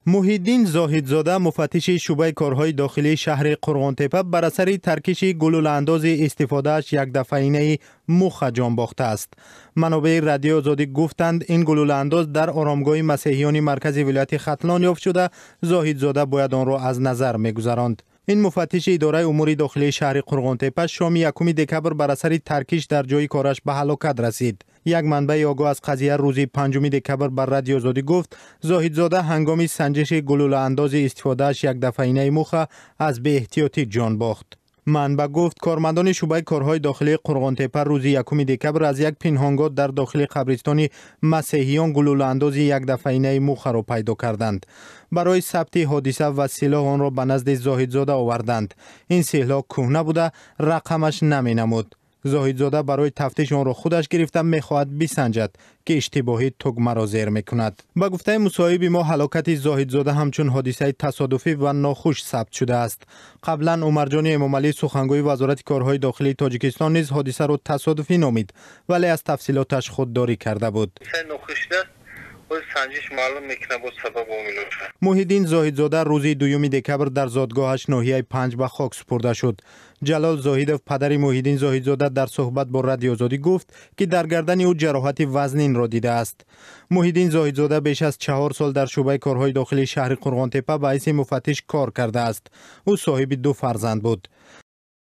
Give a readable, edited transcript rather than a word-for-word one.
محیدین زاهدزاده مفتش شعبه کارهای داخلی شهر قرغانتپه بر اثر ترکش گلوله انداز استفادهش یک دفعینه مخ جان باخته است. منابع رادیو آزادی گفتند این گلوله انداز در آرامگاه مسیحیان مرکز ولایت ختلان یافت شده، زاهدزاده باید آن را از نظر می‌گذراند. این مفتش اداره امور داخلی شهر قرغانتپه شام 1 دکبر بر اثر ترکش در جای کارش به هلاکت رسید. یک منبع آگاه از قضیه روز 5 دکبر بر رادیو آزادی گفت زاهدزاده هنگام سنجش گلوله انداز استفادهش یک دفعینه مخ از بی احتیاطی جان باخت. منبع گفت کارمندان شعبه کارهای داخلی قرغانتپه روز 1 دکبر از یک پنهانگاه در داخل قبرستان مسیحیان گلوله انداز یک دفعینه مخ را پیدا کردند. برای ثبت حادثه و سلاح آن را به نزد زاهدزاده آوردند. این سلاح کهنه بوده، رقمش نمی نمود. زاهدزاده برای تفتیش آن را خودش گرفته میخواهد بسنجد که اشتباهی تگمه را زیر میکند. با گفته مصاحب ما هلاکت زاهدزاده همچون حادثه تصادفی و ناخوش ثبت شده است. قبلا عمرجان امامعلی سخنگوی وزارت کارهای داخلی تاجیکستان نیز حادثه را تصادفی نامید ولی از تفصیلاتش خودداری کرده بود. سنجش معلوم میکنه بود سبب عامل. محیدین زاهدزاده روز 2 دکبر در زادگاهش ناحیه 5 به خاک سپرده شد. جلال زاهدов پدر محیدین زاهدزاده در صحبت با رادیو آزادی گفت که در گردن او جراحت وزنین را دیده است. محیدین زاهدزاده بیش از 4 سال در شعبه کارهای داخلی شهر قرغانتپه به حیث مفتش کار کرده است. او صاحب 2 فرزند بود.